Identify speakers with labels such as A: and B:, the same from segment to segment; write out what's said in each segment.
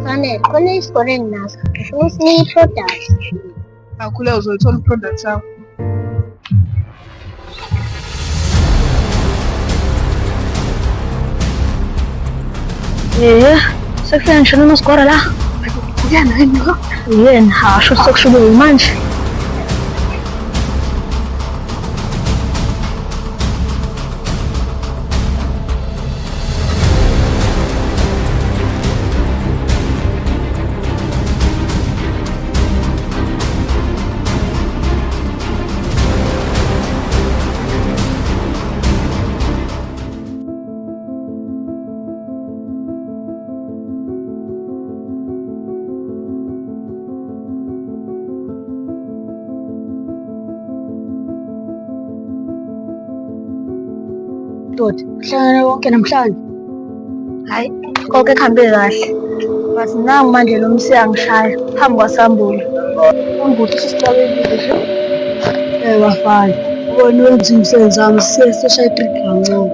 A: Fanele khona isikole enginaso ngifuna usinike i-product.
B: Akhule uzolithola i-product yakho.
A: Sekufika ngisho nomasikora la.
B: Kuyena yini lo?
A: Yena asho sokushubile manje. Dodi, kuhlangana konke namhlanje. Hayi, konke kuhambe kahle. But nangu manje lo msi angishaya phambi kwaSambulo.
B: Sambuthi sisicabekile nje.
C: Bafana, ubona wenza umsebenzi wami sishaya i-3 kancane.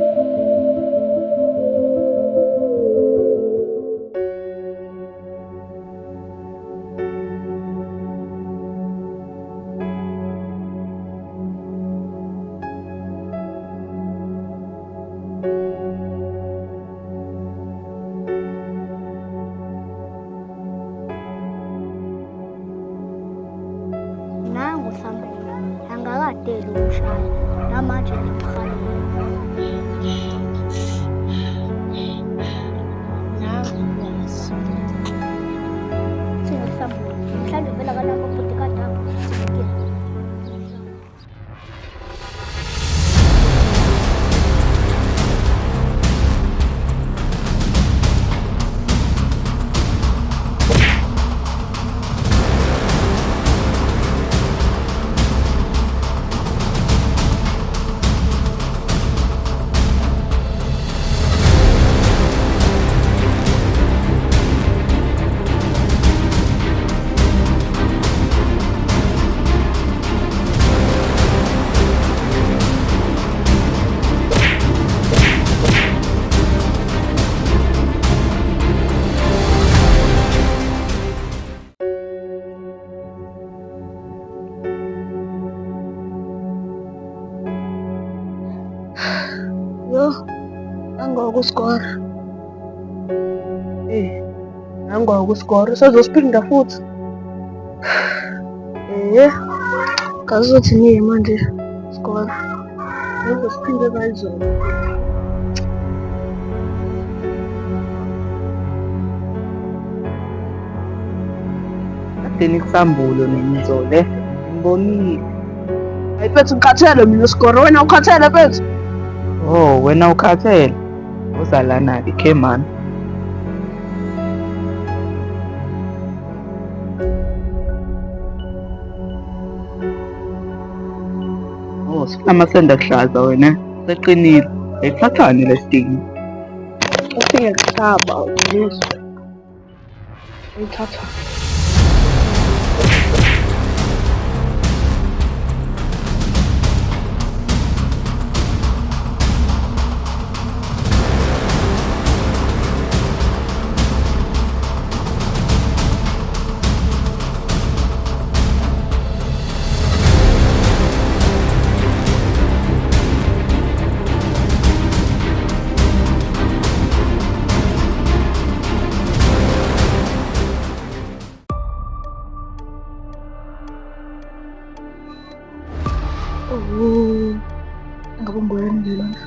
A: Nangu Sambulo, angakadeli ukushaya. Namanje ngimkhalele. Thina Sambulo, mhlawumbe vele akalapho futhi kadaba.
C: Yo, nangokusikora.
B: Nangokusikora usazosiphinda futhi.
C: Ngazuthi niye manje isikole.
B: Uzosiphinde kayizolo. Kadeni kuSambulo nenizole. Ngibonile. Hayi Pethu ngikhathele mina isikoro. Wena ukhathele Pethu? Oh, wena ukhathele. Uzalana-ke Khemani. Oh, sinamasenda kuhlaza wena. Seqinile. Ekuthathani lesidingo.
C: Ufike kuhlaba ugilizwe. Uyithatha. Ngabe ngibona lona.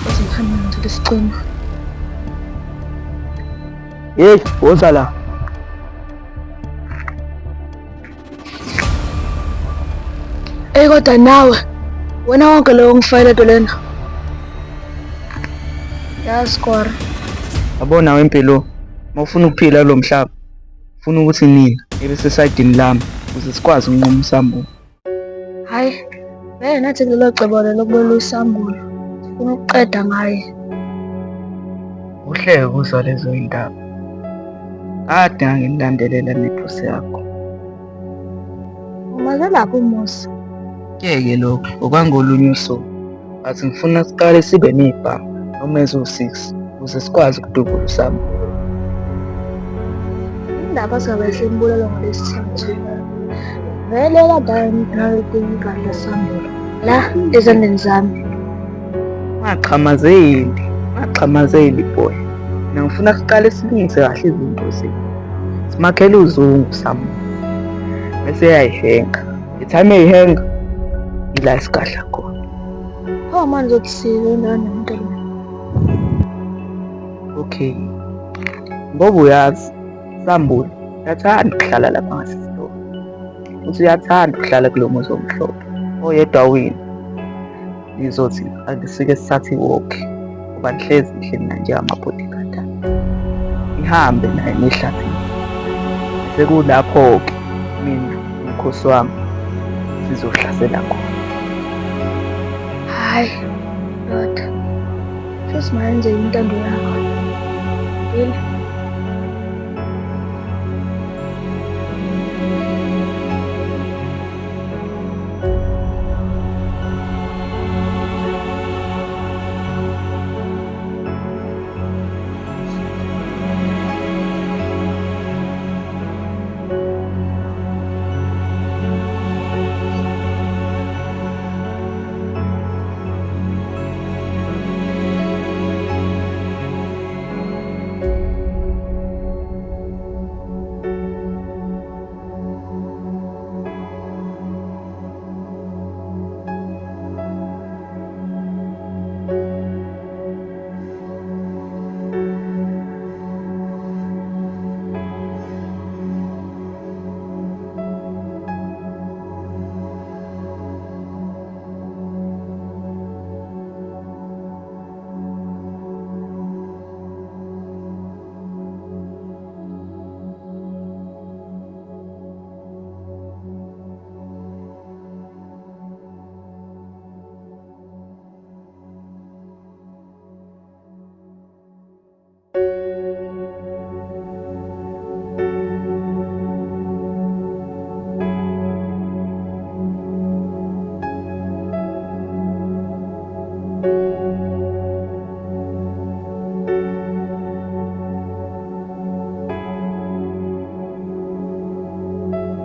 C: Bazongihamba ngithola isicima.
B: Hey, woza la.
C: Kodwa nawe, wena wonke lowo ngifayele nto lena. Yasikora.
B: Yabo nawe impilo. Mawufuna ukuphila lo mhlaba. Ufuna ukuthi nina ebe sesayidini lami ukuze sikwazi ukunquma uSambulo.
C: Hayi, nathi lelo cebo lelo kubona isambulo. Sifuna ukuqeda ngaye.
B: Uhleke kuzwa lezo indaba. Kade nganginilandelela nephusi yakho.
C: Umaze lapho umusa.
B: Kuyeke lokho okwangolunye usuku. Athi ngifuna siqale sibe nebhanga noma ezo-6 ukuze sikwazi ukudubula uSambulo.
C: indaba sabe simbulelo ngolesithathu. Vele kade nalikuyi kahle Sambulu la ezandleni zami.
B: Ungaqhamazeli boy. Mina ngifuna siqale silungise kahle izinto zethu. Simakhele uzungu Sambulu. Bese yayihenga. The time eyihenga ila isikahla khona.
C: Pho manje ukusile endaweni yomntwana.
B: Okay. Ngoba uyazi Sambulu uyathanda ukuhlala lapha ngasesitolo. Uthi uyathanda ukuhlala kulo muzi omhlophe. Oyedwa wini. Nizothi angisike sithathe iwalk. Ngoba nihlezi nihleli njengama-bodyguard. Ihambe naye nihlathi. Sekulapho-ke mina umkhosi wami sizohlasela khona.
C: Hayi, ndoda. Futhi mayenze intando yakho. Yini?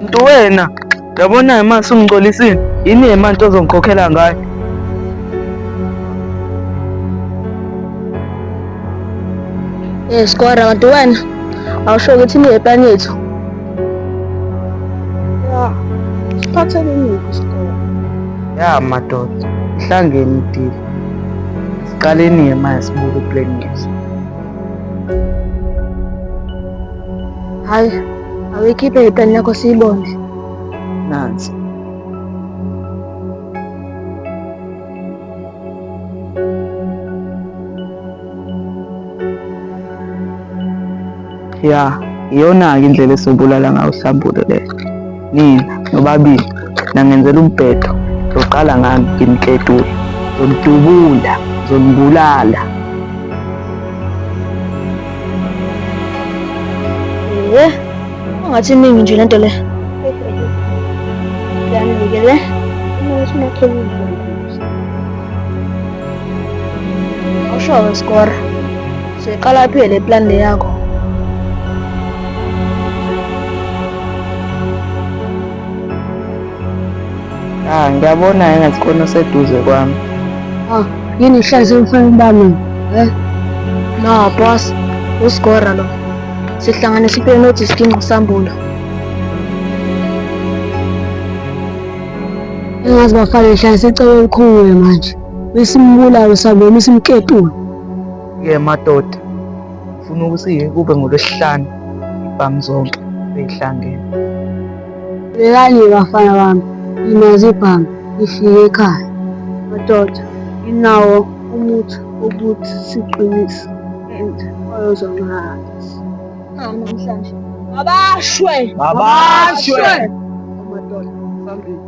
B: Nto wena, yabona imali sungigcolisile. Yini imali ozongikhokhela ngayo?
C: Skora kanti wena awusho ukuthi niyeplani yethu.
A: Ya, siphathele inyuku isikole.
B: Ya madoda, ihlangene idili. Siqaleni manje sibuke plan yethu.
C: Hayi, awikhiphe iplani yakho siyibone.
B: Nansi. Ya, iyona-ke indlela esobulala ngayo Sambulu leyo. Nina nobabili nangenzela umbhedo. Zoqala ngami ngimketule. Zomdubula, zombulala.
C: Ungathi iningi nje lento le.
A: Yani-ke le, simakhele uzungu.
C: Awusho-ke Skora. Siqala phi le plan le yakho?
B: Ngiyabona engathi khona seduze kwami.
A: Yini ihlezi emfanele bami?
C: No, boss. Uskora lo. Sihlanganisa iplani nothi siginqe Sambulu.
A: Engazi bafana ihlale icebo elikhulu manje. Besimbulayo sabona isimketule.
B: Madoda. Ufuna ukuthi kube ngolwesihlanu ibhamu zonke beyihlangene.
A: Bekani bafana bami. Inazi ibhamu ifike ekhaya. Madoda, inawo umuthi ukuthi siqinise and oyozonakala.
C: Namhlanje. Abashwe!
B: Abashwe!
A: Madoda, phambili.